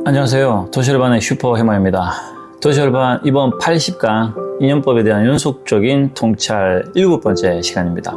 안녕하세요. 도시열반의 슈퍼해머입니다. 도시열반 이번 80강 인연법에 대한 연속적인 통찰 7번째 시간입니다.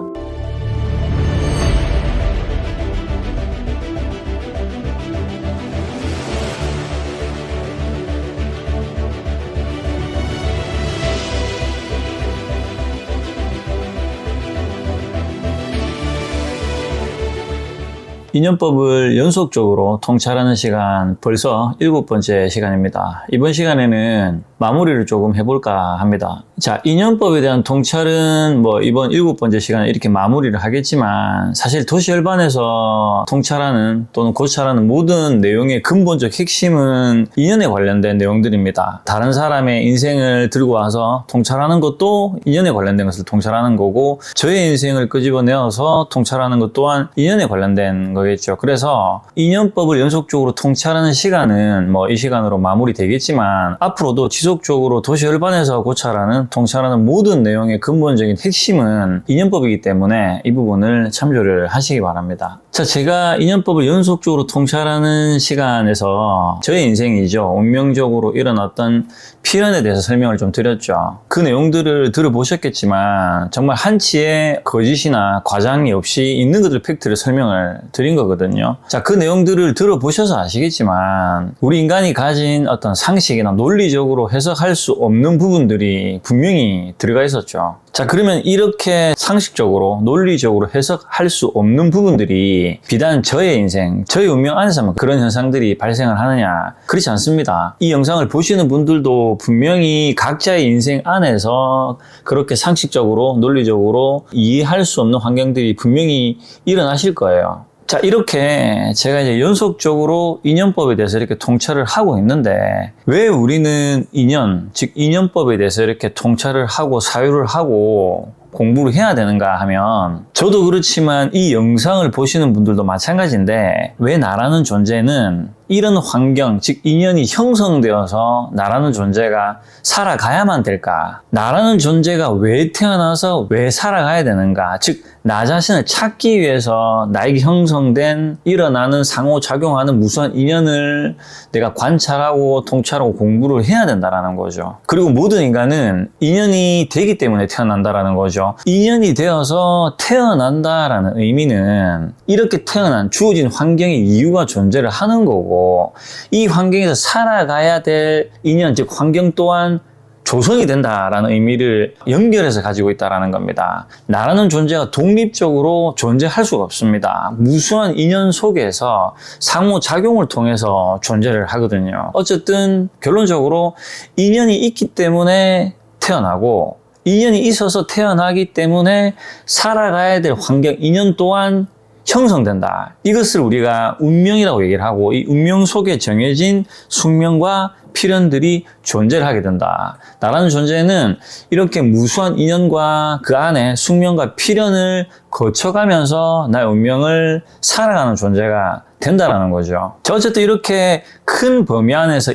인연법을 연속적으로 통찰하는 시간 벌써 7번째 시간입니다. 이번 시간에는 마무리를 조금 해볼까 합니다. 자, 인연법에 대한 통찰은 이번 7번째 시간에 이렇게 마무리를 하겠지만 사실 도시열반에서 통찰하는 또는 고찰하는 모든 내용의 근본적 핵심은 인연에 관련된 내용들입니다. 다른 사람의 인생을 들고 와서 통찰하는 것도 인연에 관련된 것을 통찰하는 거고, 저의 인생을 끄집어내어서 통찰하는 것 또한 인연에 관련된 거겠죠. 그래서 인연법을 연속적으로 통찰하는 시간은 이 시간으로 마무리되겠지만, 앞으로도 지속적으로 도시열반에서 고찰하는 통찰하는 모든 내용의 근본적인 핵심은 인연법이기 때문에 이 부분을 참조를 하시기 바랍니다. 자, 제가 인연법을 연속적으로 통찰하는 시간에서 저의 인생이죠, 운명적으로 일어났던 필연에 대해서 설명을 좀 드렸죠. 그 내용들을 들어보셨겠지만 정말 한치의 거짓이나 과장이 없이 있는 것들 팩트를 설명을 드린 거거든요. 자, 그 내용들을 들어보셔서 아시겠지만 우리 인간이 가진 어떤 상식이나 논리적으로 해석할 수 없는 부분들이 분명히 들어가 있었죠. 자, 그러면 이렇게 상식적으로 논리적으로 해석할 수 없는 부분들이 비단 저의 인생, 저의 운명 안에서만 그런 현상들이 발생을 하느냐? 그렇지 않습니다. 이 영상을 보시는 분들도 분명히 각자의 인생 안에서 그렇게 상식적으로 논리적으로 이해할 수 없는 환경들이 분명히 일어나실 거예요. 자, 이렇게 제가 이제 연속적으로 인연법에 대해서 이렇게 통찰을 하고 있는데, 왜 우리는 인연, 즉 인연법에 대해서 이렇게 통찰을 하고 사유를 하고 공부를 해야 되는가 하면, 저도 그렇지만 이 영상을 보시는 분들도 마찬가지인데, 왜 나라는 존재는 이런 환경, 즉 인연이 형성되어서 나라는 존재가 살아가야만 될까? 나라는 존재가 왜 태어나서 왜 살아가야 되는가? 즉 나 자신을 찾기 위해서 나에게 형성된 일어나는 상호작용하는 무수한 인연을 내가 관찰하고 통찰하고 공부를 해야 된다라는 거죠. 그리고 모든 인간은 인연이 되기 때문에 태어난다라는 거죠. 인연이 되어서 태어난다라는 의미는 이렇게 태어난 주어진 환경의 이유가 존재를 하는 거고, 이 환경에서 살아가야 될 인연, 즉 환경 또한 조성이 된다라는 의미를 연결해서 가지고 있다라는 겁니다. 나라는 존재가 독립적으로 존재할 수가 없습니다. 무수한 인연 속에서 상호작용을 통해서 존재를 하거든요. 어쨌든 결론적으로 인연이 있기 때문에 태어나고, 인연이 있어서 태어나기 때문에 살아가야 될 환경, 인연 또한 형성된다. 이것을 우리가 운명이라고 얘기를 하고, 이 운명 속에 정해진 숙명과 필연들이 존재를 하게 된다. 나라는 존재는 이렇게 무수한 인연과 그 안에 숙명과 필연을 거쳐가면서 나의 운명을 살아가는 존재가 된다라는 거죠. 자, 어쨌든 이렇게 큰 범위 안에서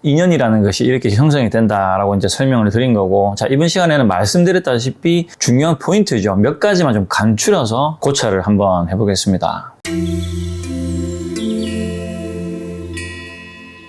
인연이라는 것이 이렇게 형성이 된다라고 이제 설명을 드린 거고, 자, 이번 시간에는 말씀드렸다시피 중요한 포인트죠. 몇 가지만 좀 간추려서 고찰을 한번 해보겠습니다.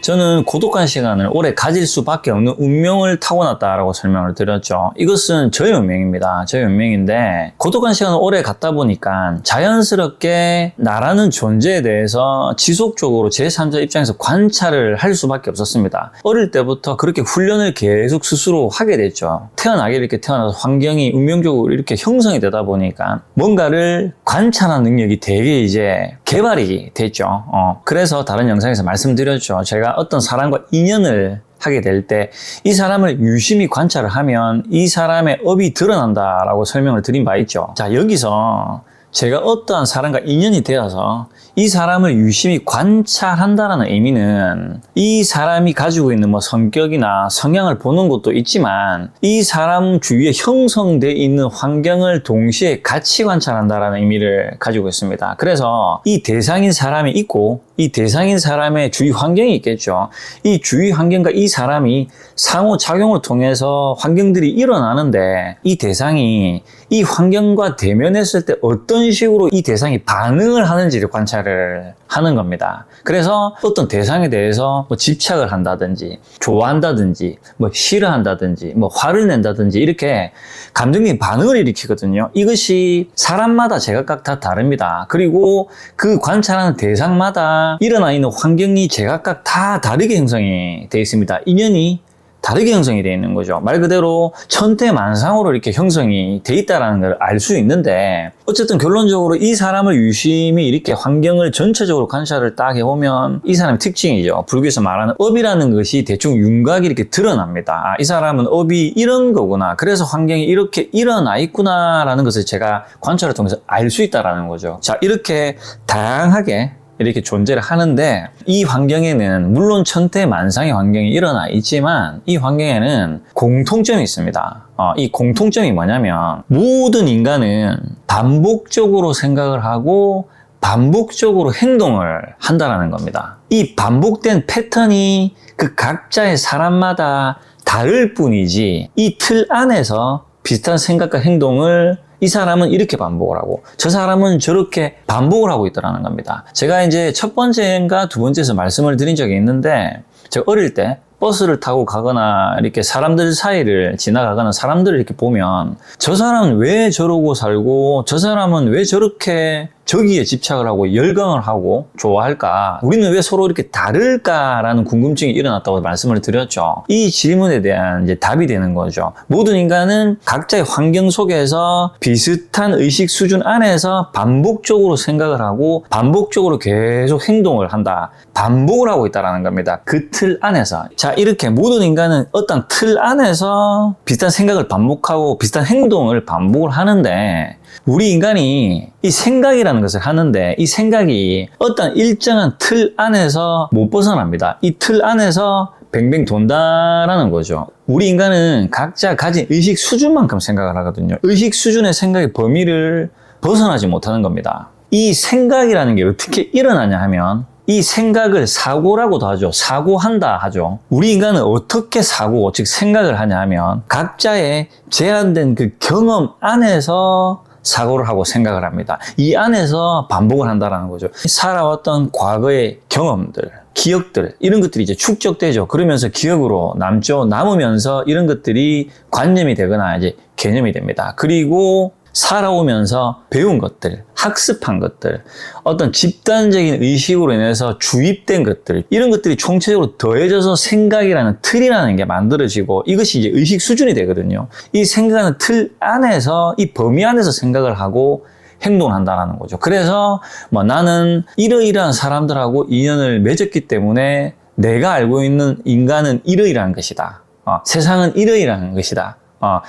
저는 고독한 시간을 오래 가질 수밖에 없는 운명을 타고났다라고 설명을 드렸죠. 이것은 저의 운명입니다. 저의 운명인데, 고독한 시간을 오래 갖다 보니까 자연스럽게 나라는 존재에 대해서 지속적으로 제3자 입장에서 관찰을 할 수밖에 없었습니다. 어릴 때부터 그렇게 훈련을 계속 스스로 하게 됐죠. 태어나게 이렇게 태어나서 환경이 운명적으로 이렇게 형성이 되다 보니까 뭔가를 관찰하는 능력이 되게 이제 개발이 됐죠. 그래서 다른 영상에서 말씀드렸죠. 제가 어떤 사람과 인연을 하게 될 때 이 사람을 유심히 관찰을 하면 이 사람의 업이 드러난다라고 설명을 드린 바 있죠. 자, 여기서 제가 어떠한 사람과 인연이 되어서 이 사람을 유심히 관찰한다라는 의미는 이 사람이 가지고 있는 성격이나 성향을 보는 것도 있지만, 이 사람 주위에 형성되어 있는 환경을 동시에 같이 관찰한다라는 의미를 가지고 있습니다. 그래서 이 대상인 사람이 있고 이 대상인 사람의 주위 환경이 있겠죠. 이 주위 환경과 이 사람이 상호작용을 통해서 환경들이 일어나는데, 이 대상이 이 환경과 대면했을 때 어떤 식으로 이 대상이 반응을 하는지를 관찰을 하는 겁니다. 그래서 어떤 대상에 대해서 뭐 집착을 한다든지 좋아한다든지 뭐 싫어한다든지 뭐 화를 낸다든지 이렇게 감정적인 반응을 일으키거든요. 이것이 사람마다 제각각 다 다릅니다. 그리고 그 관찰하는 대상마다 일어나 있는 환경이 제각각 다 다르게 형성이 되어 있습니다. 인연이 다르게 형성이 되어 있는 거죠. 말 그대로 천태만상으로 이렇게 형성이 되어 있다는 걸 알 수 있는데, 어쨌든 결론적으로 이 사람을 유심히 이렇게 환경을 전체적으로 관찰을 딱 해보면 이 사람의 특징이죠. 불교에서 말하는 업이라는 것이 대충 윤곽이 이렇게 드러납니다. 아, 이 사람은 업이 이런 거구나. 그래서 환경이 이렇게 일어나 있구나라는 것을 제가 관찰을 통해서 알 수 있다는 거죠. 자, 이렇게 다양하게 이렇게 존재를 하는데, 이 환경에는 물론 천태만상의 환경이 일어나 있지만 이 환경에는 공통점이 있습니다. 이 공통점이 뭐냐면 모든 인간은 반복적으로 생각을 하고 반복적으로 행동을 한다는 겁니다. 이 반복된 패턴이 그 각자의 사람마다 다를 뿐이지, 이 틀 안에서 비슷한 생각과 행동을 이 사람은 이렇게 반복을 하고 저 사람은 저렇게 반복을 하고 있다는 겁니다. 제가 이제 첫 번째인가 두 번째에서 말씀을 드린 적이 있는데, 제가 어릴 때 버스를 타고 가거나 이렇게 사람들 사이를 지나가거나 사람들을 이렇게 보면 저 사람은 왜 저러고 살고 저 사람은 왜 저렇게 저기에 집착을 하고 열광을 하고 좋아할까? 우리는 왜 서로 이렇게 다를까라는 궁금증이 일어났다고 말씀을 드렸죠. 이 질문에 대한 이제 답이 되는 거죠. 모든 인간은 각자의 환경 속에서 비슷한 의식 수준 안에서 반복적으로 생각을 하고 반복적으로 계속 행동을 한다. 반복을 하고 있다는 겁니다. 그 틀 안에서. 자, 이렇게 모든 인간은 어떤 틀 안에서 비슷한 생각을 반복하고 비슷한 행동을 반복을 하는데, 우리 인간이 이 생각이라는 것을 하는데 이 생각이 어떤 일정한 틀 안에서 못 벗어납니다. 이 틀 안에서 뱅뱅 돈다라는 거죠. 우리 인간은 각자 가진 의식 수준만큼 생각을 하거든요. 의식 수준의 생각의 범위를 벗어나지 못하는 겁니다. 이 생각이라는 게 어떻게 일어나냐 하면, 이 생각을 사고라고도 하죠. 사고한다 하죠. 우리 인간은 어떻게 사고, 즉 생각을 하냐 하면 각자의 제한된 그 경험 안에서 사고를 하고 생각을 합니다. 이 안에서 반복을 한다는 거죠. 살아왔던 과거의 경험들, 기억들, 이런 것들이 이제 축적되죠. 그러면서 기억으로 남죠. 남으면서 이런 것들이 관념이 되거나 이제 개념이 됩니다. 그리고 살아오면서 배운 것들, 학습한 것들, 어떤 집단적인 의식으로 인해서 주입된 것들, 이런 것들이 총체적으로 더해져서 생각이라는 틀이라는 게 만들어지고 이것이 이제 의식 수준이 되거든요. 이 생각하는 틀 안에서, 이 범위 안에서 생각을 하고 행동을 한다는 거죠. 그래서 뭐 나는 이러이러한 사람들하고 인연을 맺었기 때문에 내가 알고 있는 인간은 이러이러한 것이다. 세상은 이러이러한 것이다.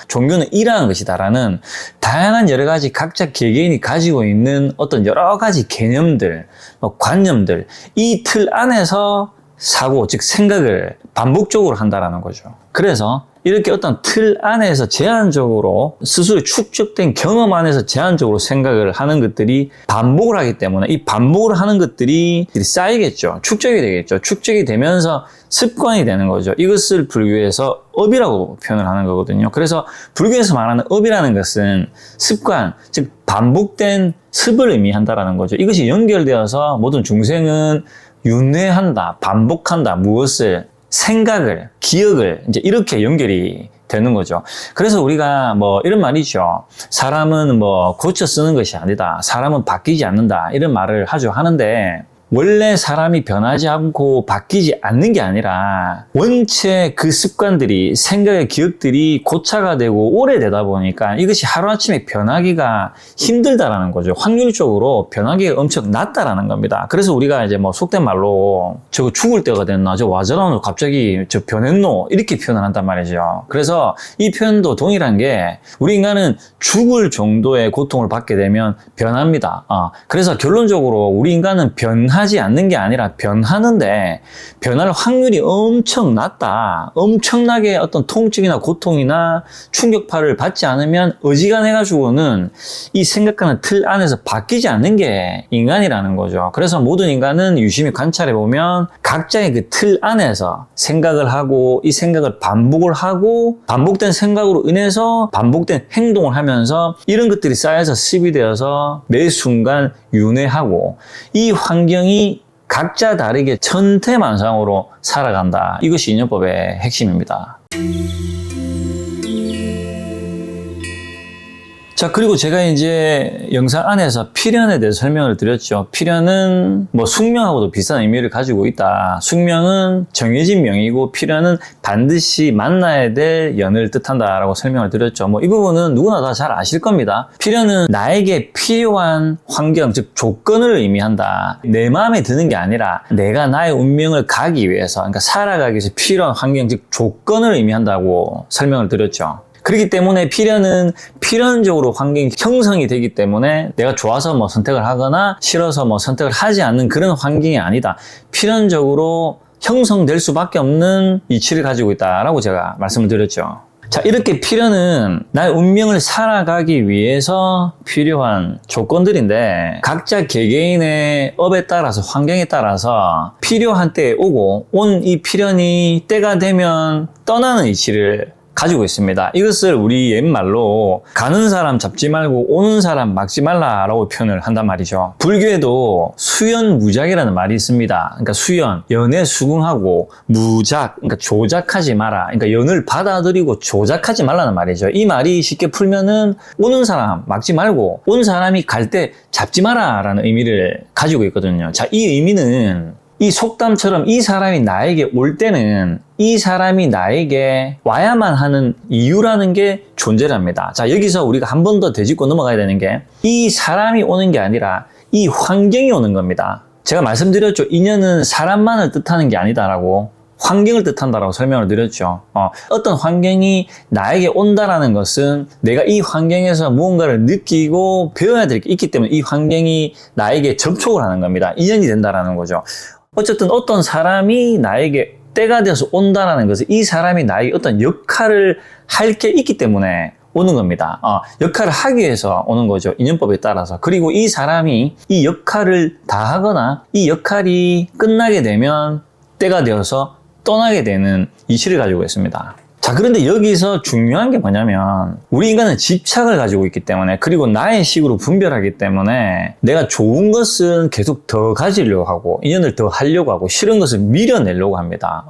종교는 이러한 것이다라는 다양한 여러 가지 각자 개개인이 가지고 있는 어떤 여러 가지 개념들, 관념들, 이 틀 안에서 사고, 즉 생각을 반복적으로 한다라는 거죠. 그래서 이렇게 어떤 틀 안에서 제한적으로 스스로 축적된 경험 안에서 제한적으로 생각을 하는 것들이 반복을 하기 때문에 이 반복을 하는 것들이 쌓이겠죠. 축적이 되겠죠. 축적이 되면서 습관이 되는 거죠. 이것을 불교에서 업이라고 표현을 하는 거거든요. 그래서 불교에서 말하는 업이라는 것은 습관, 즉 반복된 습을 의미한다라는 거죠. 이것이 연결되어서 모든 중생은 윤회한다, 반복한다, 무엇을, 생각을, 기억을 이제 이렇게 연결이 되는 거죠. 그래서 우리가 뭐 이런 말이죠. 사람은 뭐 고쳐 쓰는 것이 아니다. 사람은 바뀌지 않는다. 이런 말을 하는데, 원래 사람이 변하지 않고 바뀌지 않는 게 아니라 원체 그 습관들이, 생각의 기억들이 고차가 되고 오래되다 보니까 이것이 하루아침에 변하기가 힘들다라는 거죠. 확률적으로 변하기가 엄청 낮다라는 겁니다. 그래서 우리가 이제 뭐 속된 말로 저거 죽을 때가 됐나, 저 와저라노 갑자기 저 변했노, 이렇게 표현을 한단 말이죠. 그래서 이 표현도 동일한 게, 우리 인간은 죽을 정도의 고통을 받게 되면 변합니다. 그래서 결론적으로 우리 인간은 변한 변하지 않는 게 아니라 변하는데 변할 확률이 엄청 낮다. 엄청나게 어떤 통증이나 고통이나 충격파를 받지 않으면 어지간해가지고는 이 생각하는 틀 안에서 바뀌지 않는 게 인간이라는 거죠. 그래서 모든 인간은 유심히 관찰해보면 각자의 그 틀 안에서 생각을 하고 이 생각을 반복을 하고 반복된 생각으로 인해서 반복된 행동을 하면서 이런 것들이 쌓여서 습이 되어서 매 순간 윤회하고 이 환경이 각자 다르게 천태만상으로 살아간다. 이것이 인연법의 핵심입니다. 자, 그리고 제가 이제 영상 안에서 필연에 대해서 설명을 드렸죠. 필연은 뭐 숙명하고도 비슷한 의미를 가지고 있다. 숙명은 정해진 명이고 필연은 반드시 만나야 될 연을 뜻한다라고 설명을 드렸죠. 뭐 이 부분은 누구나 다 잘 아실 겁니다. 필연은 나에게 필요한 환경, 즉 조건을 의미한다. 내 마음에 드는 게 아니라 내가 나의 운명을 가기 위해서, 그러니까 살아가기 위해서 필요한 환경, 즉 조건을 의미한다고 설명을 드렸죠. 그렇기 때문에 필연은 필연적으로 환경이 형성이 되기 때문에 내가 좋아서 뭐 선택을 하거나 싫어서 뭐 선택을 하지 않는 그런 환경이 아니다. 필연적으로 형성될 수밖에 없는 이치를 가지고 있다라고 제가 말씀을 드렸죠. 자, 이렇게 필연은 나의 운명을 살아가기 위해서 필요한 조건들인데 각자 개개인의 업에 따라서 환경에 따라서 필요한 때에 오고 온 이 필연이 때가 되면 떠나는 이치를 가지고 있습니다. 이것을 우리 옛말로 가는 사람 잡지 말고 오는 사람 막지 말라라고 표현을 한단 말이죠. 불교에도 수연무작이라는 말이 있습니다. 그러니까 수연, 연에 수긍하고 무작, 그러니까 조작하지 마라. 그러니까 연을 받아들이고 조작하지 말라는 말이죠. 이 말이 쉽게 풀면은 오는 사람 막지 말고 온 사람이 갈 때 잡지 마라라는 의미를 가지고 있거든요. 자, 이 의미는 이 속담처럼 이 사람이 나에게 올 때는 이 사람이 나에게 와야만 하는 이유라는 게 존재랍니다. 자, 여기서 우리가 한 번 더 되짚고 넘어가야 되는 게 이 사람이 오는 게 아니라 이 환경이 오는 겁니다. 제가 말씀드렸죠. 인연은 사람만을 뜻하는 게 아니다라고. 환경을 뜻한다라고 설명을 드렸죠. 어떤 환경이 나에게 온다라는 것은 내가 이 환경에서 무언가를 느끼고 배워야 될 게 있기 때문에 이 환경이 나에게 접촉을 하는 겁니다. 인연이 된다라는 거죠. 어쨌든 어떤 사람이 나에게 때가 되어서 온다라는 것은 이 사람이 나에게 어떤 역할을 할 게 있기 때문에 오는 겁니다. 역할을 하기 위해서 오는 거죠. 인연법에 따라서. 그리고 이 사람이 이 역할을 다 하거나 이 역할이 끝나게 되면 때가 되어서 떠나게 되는 이치를 가지고 있습니다. 자, 그런데 여기서 중요한 게 뭐냐면 우리 인간은 집착을 가지고 있기 때문에 그리고 나의 식으로 분별하기 때문에 내가 좋은 것은 계속 더 가지려고 하고 인연을 더 하려고 하고 싫은 것을 밀어내려고 합니다.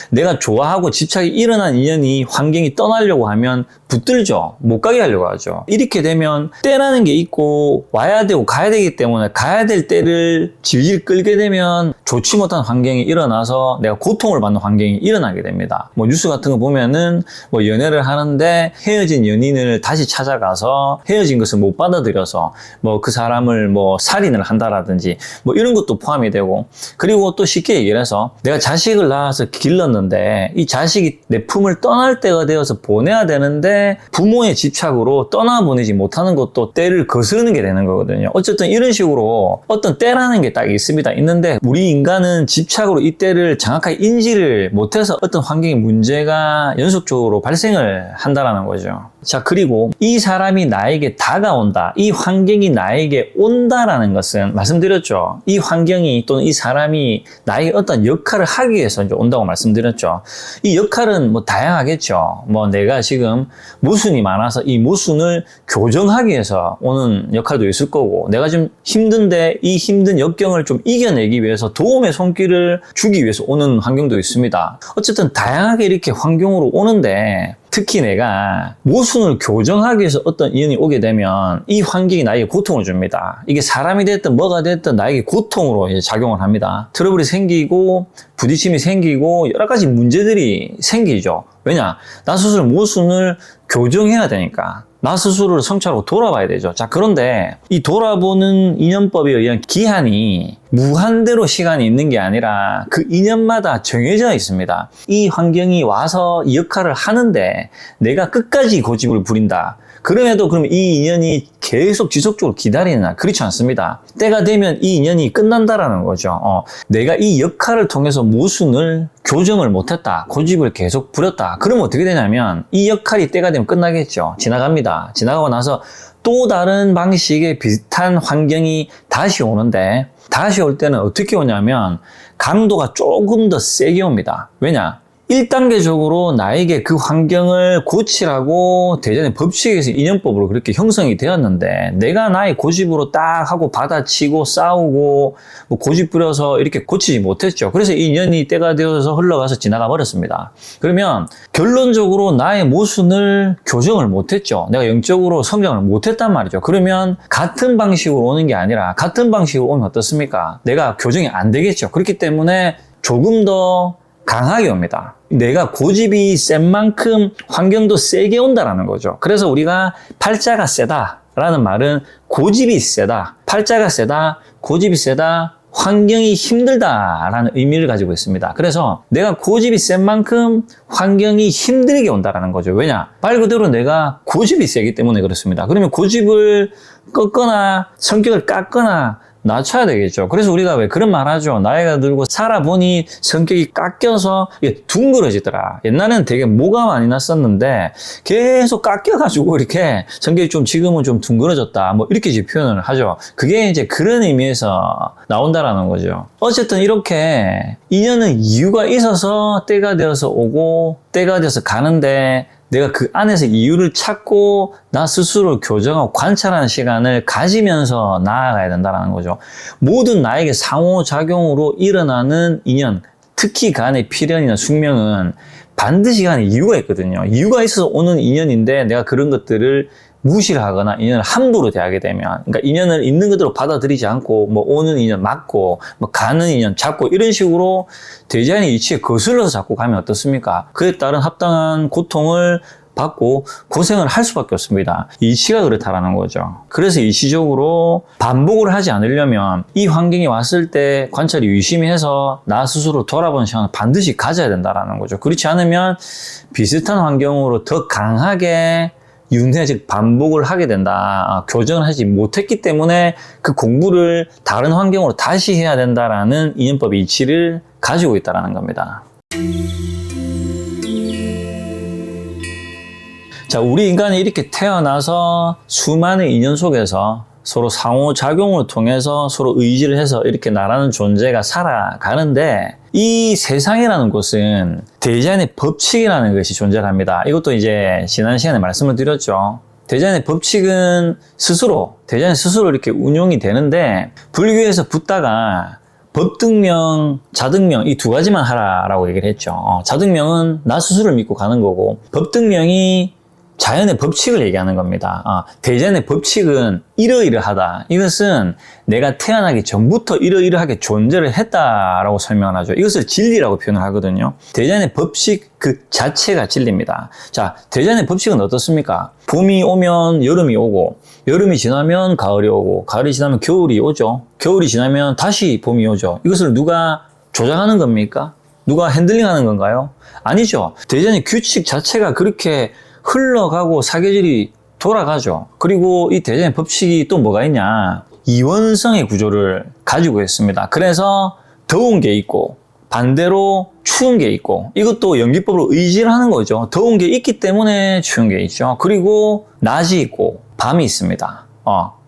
내가 좋아하고 집착이 일어난 인연이 환경이 떠나려고 하면 붙들죠. 못 가게 하려고 하죠. 이렇게 되면 때라는 게 있고 와야 되고 가야 되기 때문에 가야 될 때를 질질 끌게 되면 좋지 못한 환경이 일어나서 내가 고통을 받는 환경이 일어나게 됩니다. 뭐 뉴스 같은 거 보면은 뭐 연애를 하는데 헤어진 연인을 다시 찾아가서 헤어진 것을 못 받아들여서 뭐 그 사람을 뭐 살인을 한다라든지 뭐 이런 것도 포함이 되고 그리고 또 쉽게 얘기를 해서 내가 자식을 낳아서 길렀는데 이 자식이 내 품을 떠날 때가 되어서 보내야 되는데 부모의 집착으로 떠나보내지 못하는 것도 때를 거스르는 게 되는 거거든요. 어쨌든 이런 식으로 어떤 때라는 게 딱 있습니다. 있는데 우리 인간은 집착으로 이 때를 정확하게 인지를 못해서 어떤 환경의 문제가 연속적으로 발생을 한다라는 거죠. 자, 그리고 이 사람이 나에게 다가온다. 이 환경이 나에게 온다라는 것은 말씀드렸죠. 이 환경이 또는 이 사람이 나에게 어떤 역할을 하기 위해서 이제 온다고 말씀드렸죠. 이 역할은 뭐 다양하겠죠. 뭐 내가 지금 모순이 많아서 이 모순을 교정하기 위해서 오는 역할도 있을 거고 내가 좀 힘든데 이 힘든 역경을 좀 이겨내기 위해서 도움의 손길을 주기 위해서 오는 환경도 있습니다. 어쨌든 다양하게 이렇게 환경으로 오는데 특히 내가 모순을 교정하기 위해서 어떤 인연이 오게 되면 이 환경이 나에게 고통을 줍니다. 이게 사람이 됐든 뭐가 됐든 나에게 고통으로 이제 작용을 합니다. 트러블이 생기고 부딪힘이 생기고 여러 가지 문제들이 생기죠. 왜냐? 나 스스로 모순을 교정해야 되니까. 나 스스로를 성찰하고 돌아봐야 되죠. 자, 그런데 이 돌아보는 인연법에 의한 기한이 무한대로 시간이 있는 게 아니라 그 인연마다 정해져 있습니다. 이 환경이 와서 이 역할을 하는데 내가 끝까지 고집을 부린다. 그럼에도 그럼 이 인연이 계속 지속적으로 기다리느냐? 그렇지 않습니다. 때가 되면 이 인연이 끝난다라는 거죠. 내가 이 역할을 통해서 모순을 교정을 못했다. 고집을 계속 부렸다. 그러면 어떻게 되냐면 이 역할이 때가 되면 끝나겠죠. 지나갑니다. 지나가고 나서 또 다른 방식의 비슷한 환경이 다시 오는데 다시 올 때는 어떻게 오냐면 강도가 조금 더 세게 옵니다. 왜냐? 1단계적으로 나에게 그 환경을 고치라고 대전의 법칙에서 인연법으로 그렇게 형성이 되었는데 내가 나의 고집으로 딱 하고 받아치고 싸우고 뭐 고집 부려서 이렇게 고치지 못했죠. 그래서 이 인연이 때가 되어서 흘러가서 지나가 버렸습니다. 그러면 결론적으로 나의 모순을 교정을 못했죠. 내가 영적으로 성장을 못했단 말이죠. 그러면 같은 방식으로 오는 게 아니라 같은 방식으로 오면 어떻습니까? 내가 교정이 안 되겠죠. 그렇기 때문에 조금 더 강하게 옵니다. 내가 고집이 센 만큼 환경도 세게 온다라는 거죠. 그래서 우리가 팔자가 세다라는 말은 고집이 세다, 팔자가 세다, 고집이 세다, 환경이 힘들다라는 의미를 가지고 있습니다. 그래서 내가 고집이 센 만큼 환경이 힘들게 온다라는 거죠. 왜냐? 말 그대로 내가 고집이 세기 때문에 그렇습니다. 그러면 고집을 꺾거나 성격을 깎거나 낮춰야 되겠죠. 그래서 우리가 왜 그런 말 하죠. 나이가 들고 살아보니 성격이 깎여서 둥그러지더라. 옛날에는 되게 모가 많이 났었는데 계속 깎여가지고 이렇게 성격이 좀 지금은 좀 둥그러졌다. 뭐 이렇게 이제 표현을 하죠. 그게 이제 그런 의미에서 나온다라는 거죠. 어쨌든 이렇게 인연은 이유가 있어서 때가 되어서 오고 때가 되어서 가는데 내가 그 안에서 이유를 찾고 나 스스로 교정하고 관찰하는 시간을 가지면서 나아가야 된다는 거죠. 모든 나에게 상호작용으로 일어나는 인연, 특히 간의 필연이나 숙명은 반드시 간에 이유가 있거든요. 이유가 있어서 오는 인연인데 내가 그런 것들을 무시를 하거나 인연을 함부로 대하게 되면, 그러니까 인연을 있는 그대로 받아들이지 않고 뭐 오는 인연 막고 뭐 가는 인연 잡고 이런 식으로 되지 않은 이치에 거슬러서 자꾸 가면 어떻습니까? 그에 따른 합당한 고통을 받고 고생을 할 수밖에 없습니다. 이치가 그렇다라는 거죠. 그래서 이치적으로 반복을 하지 않으려면 이 환경이 왔을 때 관찰이 유심히 해서 나 스스로 돌아보는 시간을 반드시 가져야 된다라는 거죠. 그렇지 않으면 비슷한 환경으로 더 강하게 윤회, 즉 반복을 하게 된다. 교정을 하지 못했기 때문에 그 공부를 다른 환경으로 다시 해야 된다라는 인연법의 이치를 가지고 있다는 겁니다. 자, 우리 인간이 이렇게 태어나서 수많은 인연 속에서 서로 상호작용을 통해서 서로 의지를 해서 이렇게 나라는 존재가 살아가는데 이 세상이라는 곳은 대자연의 법칙이라는 것이 존재합니다. 이것도 이제 지난 시간에 말씀을 드렸죠. 대자연의 법칙은 대자연 스스로 이렇게 운용이 되는데 불교에서 붓다가 법등명, 자등명 이 두 가지만 하라라고 얘기를 했죠. 자등명은 나 스스로를 믿고 가는 거고 법등명이 자연의 법칙을 얘기하는 겁니다. 대자연의 법칙은 이러이러하다. 이것은 내가 태어나기 전부터 이러이러하게 존재를 했다라고 설명을 하죠. 이것을 진리라고 표현을 하거든요. 대자연의 법칙 그 자체가 진리입니다. 자, 대자연의 법칙은 어떻습니까? 봄이 오면 여름이 오고, 여름이 지나면 가을이 오고, 가을이 지나면 겨울이 오죠. 겨울이 지나면 다시 봄이 오죠. 이것을 누가 조작하는 겁니까? 누가 핸들링하는 건가요? 아니죠. 대자연의 규칙 자체가 그렇게 흘러가고 사계절이 돌아가죠. 그리고 이 대자연의 법칙이 또 뭐가 있냐? 이원성의 구조를 가지고 있습니다. 그래서 더운 게 있고 반대로 추운 게 있고 이것도 연기법으로 의지를 하는 거죠. 더운 게 있기 때문에 추운 게 있죠. 그리고 낮이 있고 밤이 있습니다.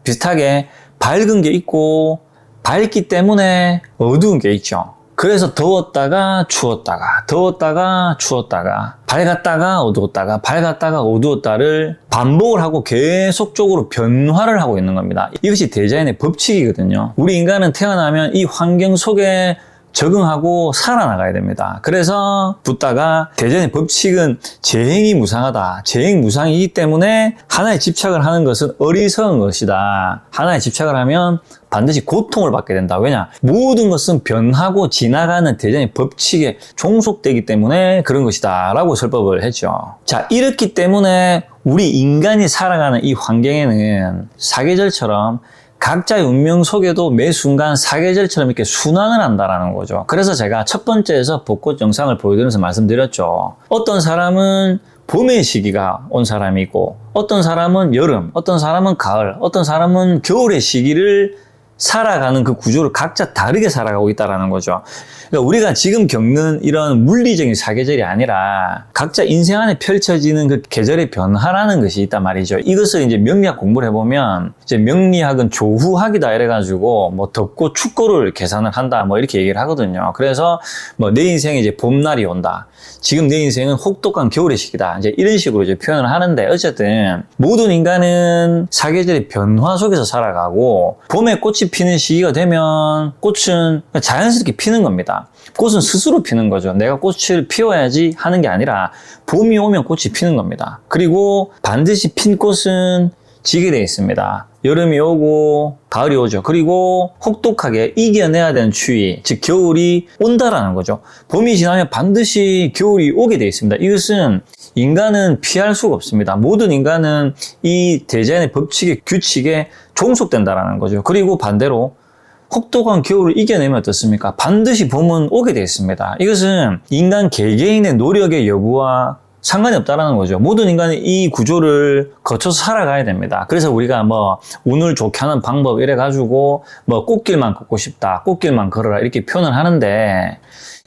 비슷하게 밝은 게 있고 밝기 때문에 어두운 게 있죠. 그래서 더웠다가 추웠다가 더웠다가 추웠다가 밝았다가 어두웠다가 밝았다가 어두웠다를 반복을 하고 계속적으로 변화를 하고 있는 겁니다. 이것이 대자연의 법칙이거든요. 우리 인간은 태어나면 이 환경 속에 적응하고 살아나가야 됩니다. 그래서 붓다가 대자연의 법칙은 재행이 무상하다. 재행무상이기 때문에 하나에 집착을 하는 것은 어리석은 것이다. 하나에 집착을 하면 반드시 고통을 받게 된다. 왜냐? 모든 것은 변하고 지나가는 대자연의 법칙에 종속되기 때문에 그런 것이다 라고 설법을 했죠. 자, 이렇기 때문에 우리 인간이 살아가는 이 환경에는 사계절처럼 각자의 운명 속에도 매 순간 사계절처럼 이렇게 순환을 한다라는 거죠. 그래서 제가 첫 번째에서 벚꽃 영상을 보여드리면서 말씀드렸죠. 어떤 사람은 봄의 시기가 온 사람이고, 어떤 사람은 여름, 어떤 사람은 가을, 어떤 사람은 겨울의 시기를 살아가는 그 구조를 각자 다르게 살아가고 있다는 거죠. 그러니까 우리가 지금 겪는 이런 물리적인 사계절이 아니라 각자 인생 안에 펼쳐지는 그 계절의 변화라는 것이 있단 말이죠. 이것을 이제 명리학 공부를 해보면, 이제 명리학은 조후학이다 이래가지고 뭐 덥고 춥고를 계산을 한다 뭐 이렇게 얘기를 하거든요. 그래서 뭐 내 인생에 이제 봄날이 온다, 지금 내 인생은 혹독한 겨울의 시기다, 이제 이런 식으로 이제 표현을 하는데, 어쨌든 모든 인간은 사계절의 변화 속에서 살아가고, 봄에 꽃이 피는 시기가 되면 꽃은 자연스럽게 피는 겁니다. 꽃은 스스로 피는 거죠. 내가 꽃을 피워야지 하는 게 아니라 봄이 오면 꽃이 피는 겁니다. 그리고 반드시 핀 꽃은 지게 되어 있습니다. 여름이 오고 가을이 오죠. 그리고 혹독하게 이겨내야 되는 추위, 즉 겨울이 온다라는 거죠. 봄이 지나면 반드시 겨울이 오게 되어 있습니다. 이것은 인간은 피할 수가 없습니다. 모든 인간은 이 대자연의 법칙의 규칙에 종속된다라는 거죠. 그리고 반대로 혹독한 겨울을 이겨내면 어떻습니까? 반드시 봄은 오게 되어 있습니다. 이것은 인간 개개인의 노력의 여부와 상관이 없다라는 거죠. 모든 인간이 이 구조를 거쳐서 살아가야 됩니다. 그래서 우리가 뭐 운을 좋게 하는 방법 이래가지고 뭐 꽃길만 걷고 싶다, 꽃길만 걸어라 이렇게 표현을 하는데,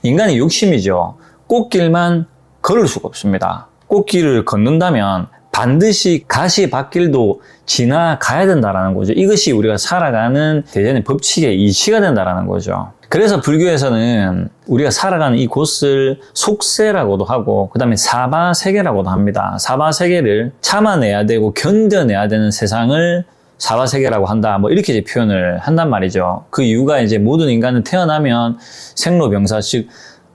인간의 욕심이죠. 꽃길만 걸을 수가 없습니다. 꽃길을 걷는다면 반드시 가시밭길도 지나가야 된다라는 거죠. 이것이 우리가 살아가는 대전의 법칙의 이치가 된다라는 거죠. 그래서 불교에서는 우리가 살아가는 이 곳을 속세라고도 하고, 그 다음에 사바세계라고도 합니다. 사바세계를 참아내야 되고 견뎌내야 되는 세상을 사바세계라고 한다, 뭐 이렇게 이제 표현을 한단 말이죠. 그 이유가 이제 모든 인간은 태어나면 생로병사, 즉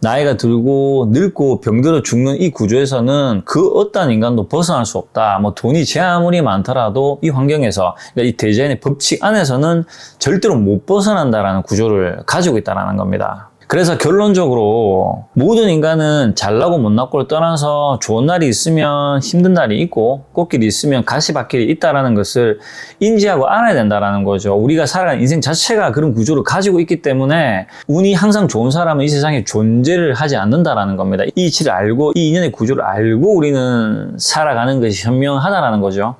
나이가 들고 늙고 병들어 죽는 이 구조에서는 그 어떤 인간도 벗어날 수 없다. 뭐 돈이 제 아무리 많더라도 이 환경에서, 그러니까 이 대자연의 법칙 안에서는 절대로 못 벗어난다라는 구조를 가지고 있다는 겁니다. 그래서 결론적으로 모든 인간은 잘나고 못나고를 떠나서 좋은 날이 있으면 힘든 날이 있고 꽃길이 있으면 가시밭길이 있다는 것을 인지하고 알아야 된다는 거죠. 우리가 살아가는 인생 자체가 그런 구조를 가지고 있기 때문에 운이 항상 좋은 사람은 이 세상에 존재를 하지 않는다는 겁니다. 이 이치를 알고 이 인연의 구조를 알고 우리는 살아가는 것이 현명하다는 거죠.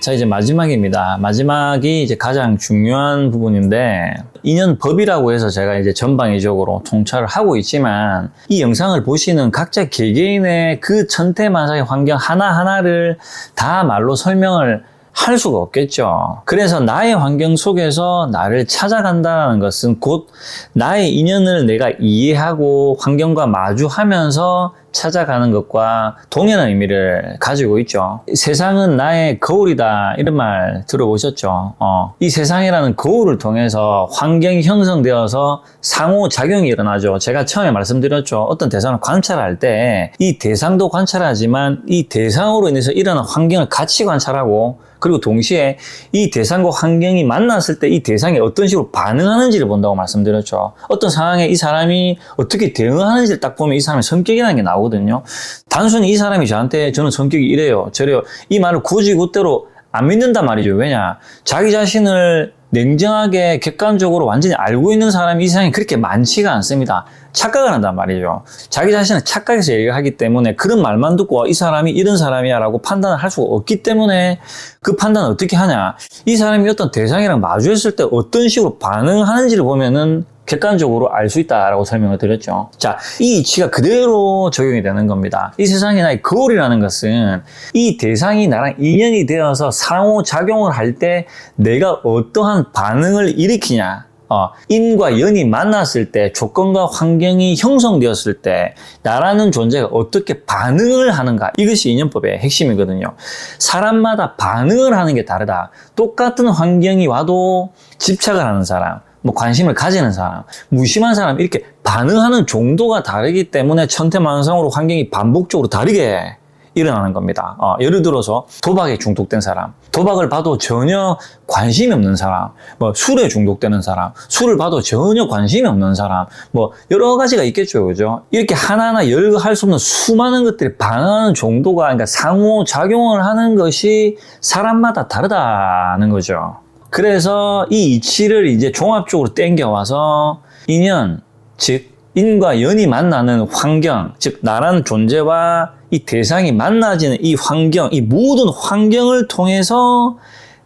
자, 이제 마지막입니다. 마지막이 이제 가장 중요한 부분인데, 인연법이라고 해서 제가 이제 전방위적으로 통찰을 하고 있지만, 이 영상을 보시는 각자 개개인의 그 천태만사의 환경 하나하나를 다 말로 설명을 할 수가 없겠죠. 그래서 나의 환경 속에서 나를 찾아간다는 것은 곧 나의 인연을 내가 이해하고 환경과 마주하면서 찾아가는 것과 동일한 의미를 가지고 있죠. 세상은 나의 거울이다, 이런 말 들어보셨죠? 이 세상이라는 거울을 통해서 환경이 형성되어서 상호작용이 일어나죠. 제가 처음에 말씀드렸죠. 어떤 대상을 관찰할 때 이 대상도 관찰하지만 이 대상으로 인해서 일어난 환경을 같이 관찰하고, 그리고 동시에 이 대상과 환경이 만났을 때 이 대상이 어떤 식으로 반응하는지를 본다고 말씀드렸죠. 어떤 상황에 이 사람이 어떻게 대응하는지를 딱 보면 이 사람의 성격이라는 게 나오거든요. 단순히 이 사람이 저한테 저는 성격이 이래요, 저래요, 이 말을 굳이 그대로 안 믿는단 말이죠. 왜냐? 자기 자신을 냉정하게 객관적으로 완전히 알고 있는 사람이 이 세상에 그렇게 많지가 않습니다. 착각을 한단 말이죠. 자기 자신을 착각해서 얘기를 하기 때문에 그런 말만 듣고 이 사람이 이런 사람이야 라고 판단을 할 수가 없기 때문에, 그 판단을 어떻게 하냐, 이 사람이 어떤 대상이랑 마주했을 때 어떤 식으로 반응하는지를 보면은 객관적으로 알 수 있다라고 설명을 드렸죠. 자, 이 이치가 그대로 적용이 되는 겁니다. 이 세상이 나의 거울이라는 것은 이 대상이 나랑 인연이 되어서 상호작용을 할 때 내가 어떠한 반응을 일으키냐, 인과 연이 만났을 때, 조건과 환경이 형성되었을 때 나라는 존재가 어떻게 반응을 하는가, 이것이 인연법의 핵심이거든요. 사람마다 반응을 하는 게 다르다. 똑같은 환경이 와도 집착을 하는 사람, 뭐 관심을 가지는 사람, 무심한 사람, 이렇게 반응하는 정도가 다르기 때문에 천태만성으로 환경이 반복적으로 다르게 일어나는 겁니다. 예를 들어서 도박에 중독된 사람, 도박을 봐도 전혀 관심이 없는 사람, 뭐 술에 중독되는 사람, 술을 봐도 전혀 관심이 없는 사람, 뭐 여러 가지가 있겠죠, 그죠? 이렇게 하나하나 열거할 수 없는 수많은 것들이 반응하는 정도가, 그러니까 상호작용을 하는 것이 사람마다 다르다는 거죠. 그래서 이 이치를 이제 종합적으로 땡겨와서 인연, 즉 인과 연이 만나는 환경, 즉 나라는 존재와 이 대상이 만나지는 이 환경, 이 모든 환경을 통해서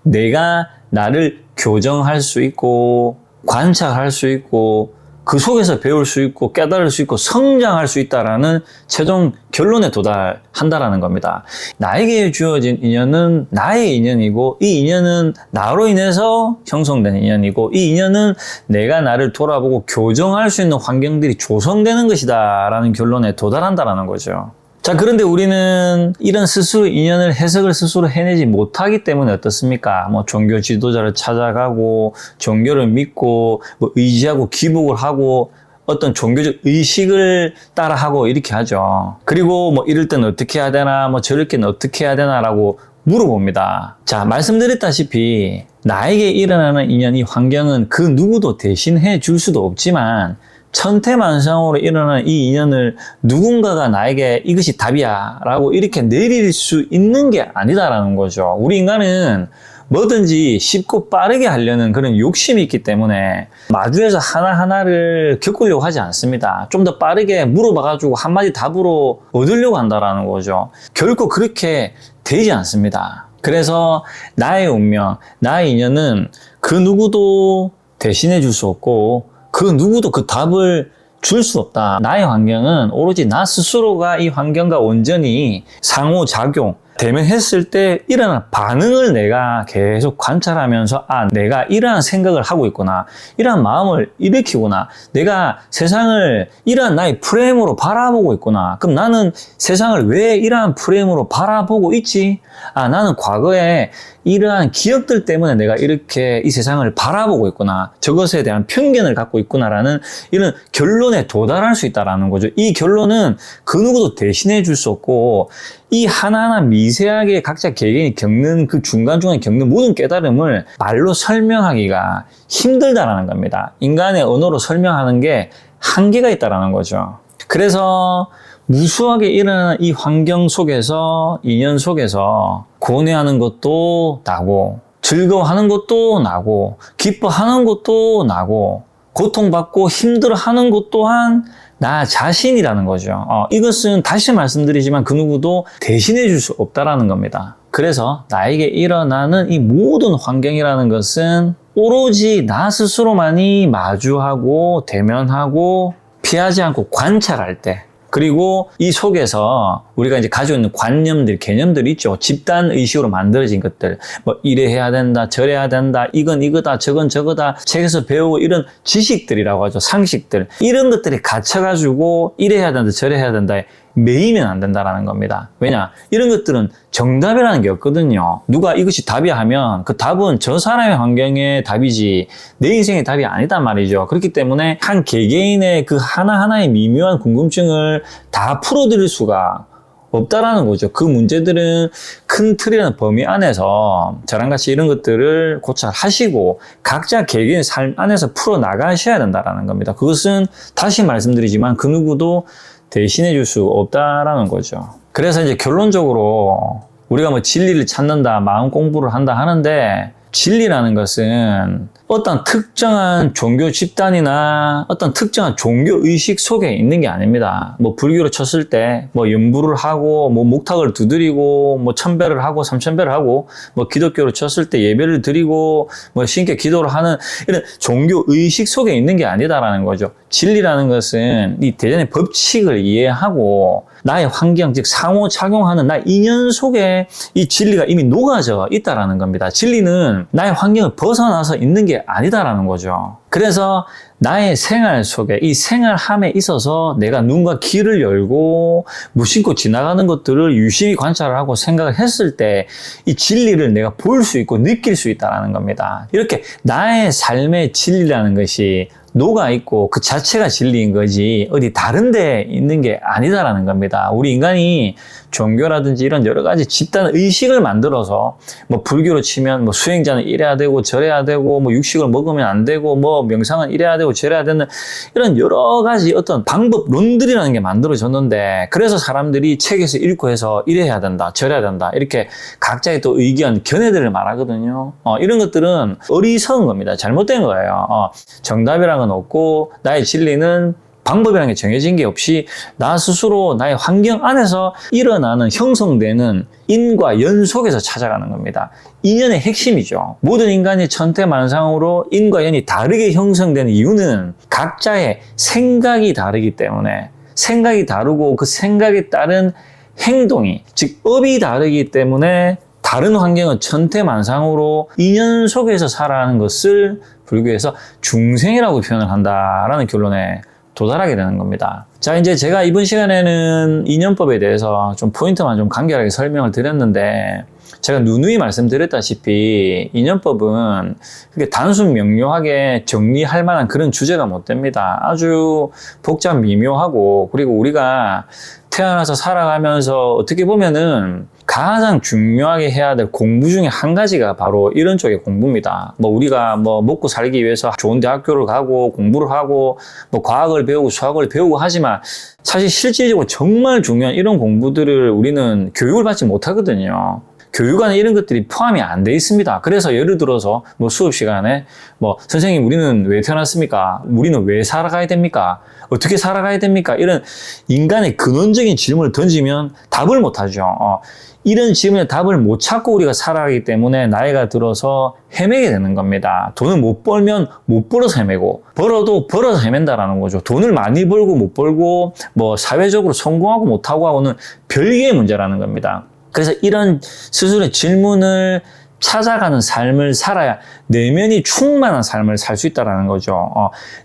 내가 나를 교정할 수 있고 관찰할 수 있고 그 속에서 배울 수 있고 깨달을 수 있고 성장할 수 있다라는 최종 결론에 도달한다라는 겁니다. 나에게 주어진 인연은 나의 인연이고 이 인연은 나로 인해서 형성된 인연이고 이 인연은 내가 나를 돌아보고 교정할 수 있는 환경들이 조성되는 것이다 라는 결론에 도달한다라는 거죠. 자, 그런데 우리는 이런 스스로 인연을 해석을 스스로 해내지 못하기 때문에 어떻습니까? 뭐 종교 지도자를 찾아가고 종교를 믿고 뭐 의지하고 기복을 하고 어떤 종교적 의식을 따라하고 이렇게 하죠. 그리고 뭐 이럴 때는 어떻게 해야 되나 뭐 저럴 때는 어떻게 해야 되나라고 물어봅니다. 자, 말씀드렸다시피 나에게 일어나는 인연, 이 환경은 그 누구도 대신해 줄 수도 없지만 천태만상으로 일어나는 이 인연을 누군가가 나에게 이것이 답이야 라고 이렇게 내릴 수 있는 게 아니다라는 거죠. 우리 인간은 뭐든지 쉽고 빠르게 하려는 그런 욕심이 있기 때문에 마주해서 하나하나를 겪으려고 하지 않습니다. 좀 더 빠르게 물어봐가지고 한마디 답으로 얻으려고 한다라는 거죠. 결코 그렇게 되지 않습니다. 그래서 나의 운명, 나의 인연은 그 누구도 대신해 줄 수 없고 그 누구도 그 답을 줄 수 없다. 나의 환경은 오로지 나 스스로가 이 환경과 온전히 상호작용, 대면했을 때 일어나는 반응을 내가 계속 관찰하면서 내가 이러한 생각을 하고 있구나. 이러한 마음을 일으키구나. 내가 세상을 이러한 나의 프레임으로 바라보고 있구나. 그럼 나는 세상을 왜 이러한 프레임으로 바라보고 있지? 나는 과거에 이러한 기억들 때문에 내가 이렇게 이 세상을 바라보고 있구나. 저것에 대한 편견을 갖고 있구나라는 이런 결론에 도달할 수 있다는 거죠. 이 결론은 그 누구도 대신해 줄 수 없고 이 하나하나 미세하게 각자 개개인이 겪는 그 중간중간에 겪는 모든 깨달음을 말로 설명하기가 힘들다라는 겁니다. 인간의 언어로 설명하는 게 한계가 있다라는 거죠. 그래서 무수하게 일어나는 이 환경 속에서, 인연 속에서 고뇌하는 것도 나고, 즐거워하는 것도 나고, 기뻐하는 것도 나고, 고통받고 힘들어하는 것 또한 나 자신이라는 거죠. 이것은 다시 말씀드리지만 그 누구도 대신해 줄 수 없다라는 겁니다. 그래서 나에게 일어나는 이 모든 환경이라는 것은 오로지 나 스스로만이 마주하고 대면하고 피하지 않고 관찰할 때, 그리고 이 속에서 우리가 이제 가지고 있는 관념들, 개념들이 있죠. 집단 의식으로 만들어진 것들. 뭐 이래 해야 된다, 저래 해야 된다, 이건 이거다, 저건 저거다. 책에서 배우고 이런 지식들이라고 하죠. 상식들. 이런 것들이 갇혀가지고 이래 해야 된다, 저래 해야 된다. 매이면 안 된다라는 겁니다. 왜냐? 이런 것들은 정답이라는 게 없거든요. 누가 이것이 답이야 하면 그 답은 저 사람의 환경의 답이지 내 인생의 답이 아니단 말이죠. 그렇기 때문에 한 개개인의 그 하나하나의 미묘한 궁금증을 다 풀어드릴 수가 없다라는 거죠. 그 문제들은 큰 틀이라는 범위 안에서 저랑 같이 이런 것들을 고찰하시고 각자 개개인의 삶 안에서 풀어나가셔야 된다라는 겁니다. 그것은 다시 말씀드리지만 그 누구도 대신해 줄 수 없다라는 거죠. 그래서 이제 결론적으로 우리가 뭐 진리를 찾는다, 마음 공부를 한다 하는데 진리라는 것은 어떤 특정한 종교 집단이나 어떤 특정한 종교 의식 속에 있는 게 아닙니다. 뭐 불교로 쳤을 때 뭐 연부를 하고 뭐 목탁을 두드리고 뭐 천배를 하고 삼천배를 하고 뭐 기독교로 쳤을 때 예배를 드리고 뭐 신께 기도를 하는 이런 종교 의식 속에 있는 게 아니다라는 거죠. 진리라는 것은 이 대전의 법칙을 이해하고 나의 환경, 즉 상호작용하는 나의 인연 속에 이 진리가 이미 녹아져 있다라는 겁니다. 진리는 나의 환경을 벗어나서 있는 게 아니다라는 거죠. 그래서 나의 생활 속에, 이 생활함에 있어서 내가 눈과 귀를 열고 무심코 지나가는 것들을 유심히 관찰을 하고 생각을 했을 때 이 진리를 내가 볼 수 있고 느낄 수 있다는 겁니다. 이렇게 나의 삶의 진리라는 것이 녹아있고 그 자체가 진리인 거지 어디 다른 데 있는 게 아니다라는 겁니다. 우리 인간이 종교라든지 이런 여러 가지 집단 의식을 만들어서 뭐 불교로 치면 뭐 수행자는 이래야 되고 저래야 되고 뭐 육식을 먹으면 안 되고 뭐 명상은 이래야 되고 저래야 되는 이런 여러 가지 어떤 방법론들이라는 게 만들어졌는데, 그래서 사람들이 책에서 읽고 해서 이래야 된다 저래야 된다 이렇게 각자의 또 의견 견해들을 말하거든요. 이런 것들은 어리석은 겁니다. 잘못된 거예요. 정답이라는 건 없고 나의 진리는 방법이라는 게 정해진 게 없이 나 스스로 나의 환경 안에서 일어나는 형성되는 인과 연 속에서 찾아가는 겁니다. 인연의 핵심이죠. 모든 인간이 천태만상으로 인과 연이 다르게 형성되는 이유는 각자의 생각이 다르기 때문에, 생각이 다르고 그 생각에 따른 행동이, 즉 업이 다르기 때문에 다른 환경은 천태만상으로 인연 속에서 살아가는 것을 불교에서 중생이라고 표현을 한다라는 결론에 도달하게 되는 겁니다. 자, 이제 제가 이번 시간에는 인연법에 대해서 좀 포인트만 좀 간결하게 설명을 드렸는데, 제가 누누이 말씀드렸다시피 인연법은 그렇게 단순 명료하게 정리할 만한 그런 주제가 못 됩니다. 아주 복잡 미묘하고, 그리고 우리가 태어나서 살아가면서 어떻게 보면은 가장 중요하게 해야 될 공부 중에 한 가지가 바로 이런 쪽의 공부입니다. 뭐 우리가 뭐 먹고 살기 위해서 좋은 대학교를 가고 공부를 하고 뭐 과학을 배우고 수학을 배우고 하지만 사실 실질적으로 정말 중요한 이런 공부들을 우리는 교육을 받지 못하거든요. 교육 안에 이런 것들이 포함이 안 돼 있습니다. 그래서 예를 들어서 뭐 수업 시간에 뭐 선생님 우리는 왜 태어났습니까? 우리는 왜 살아가야 됩니까? 어떻게 살아가야 됩니까? 이런 인간의 근원적인 질문을 던지면 답을 못 하죠. 이런 질문에 답을 못 찾고 우리가 살아가기 때문에 나이가 들어서 헤매게 되는 겁니다. 돈을 못 벌면 못 벌어서 헤매고, 벌어도 벌어서 헤맨다라는 거죠. 돈을 많이 벌고 못 벌고 뭐 사회적으로 성공하고 못하고 하고는 별개의 문제라는 겁니다. 그래서 이런 스스로의 질문을 찾아가는 삶을 살아야 내면이 충만한 삶을 살 수 있다는 거죠.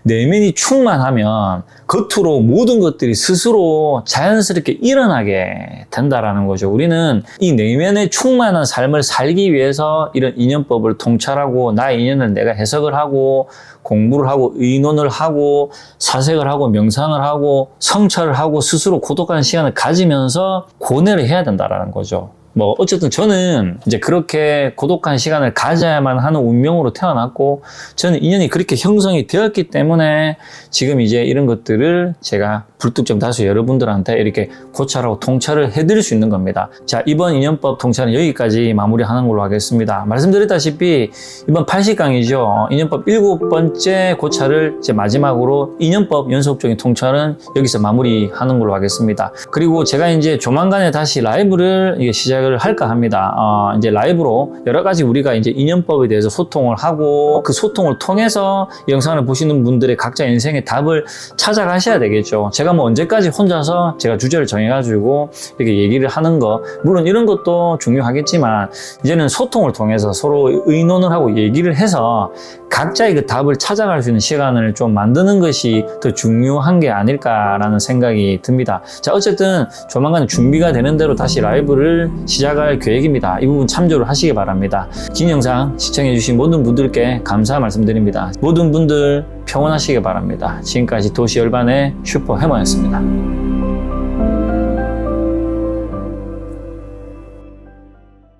내면이 충만하면 겉으로 모든 것들이 스스로 자연스럽게 일어나게 된다는 거죠. 우리는 이 내면의 충만한 삶을 살기 위해서 이런 인연법을 통찰하고 나의 인연을 내가 해석을 하고 공부를 하고 의논을 하고 사색을 하고 명상을 하고 성찰을 하고 스스로 고독한 시간을 가지면서 고뇌를 해야 된다는 거죠. 뭐 어쨌든 저는 이제 그렇게 고독한 시간을 가져야만 하는 운명으로 태어났고, 저는 인연이 그렇게 형성이 되었기 때문에 지금 이제 이런 것들을 제가 불특정 다수 여러분들한테 이렇게 고찰하고 통찰을 해드릴 수 있는 겁니다. 자, 이번 인연법 통찰은 여기까지 마무리하는 걸로 하겠습니다. 말씀드렸다시피 이번 80강이죠. 인연법 7번째 고찰을 이제 마지막으로 인연법 연속적인 통찰은 여기서 마무리하는 걸로 하겠습니다. 그리고 제가 이제 조만간에 다시 라이브를 시작을 할까 합니다. 이제 라이브로 여러 가지 우리가 이제 인연법에 대해서 소통을 하고, 그 소통을 통해서 영상을 보시는 분들의 각자 인생의 답을 찾아가셔야 되겠죠. 제가 뭐 언제까지 혼자서 제가 주제를 정해가지고 이렇게 얘기를 하는 거, 물론 이런 것도 중요하겠지만 이제는 소통을 통해서 서로 의논을 하고 얘기를 해서 각자의 그 답을 찾아갈 수 있는 시간을 좀 만드는 것이 더 중요한 게 아닐까라는 생각이 듭니다. 자, 어쨌든 조만간 준비가 되는 대로 다시 라이브를 시작할 계획입니다. 이 부분 참조를 하시기 바랍니다. 긴 영상 시청해주신 모든 분들께 감사 말씀드립니다. 모든 분들 평온하시기 바랍니다. 지금까지 도시열반의 슈퍼해머였습니다.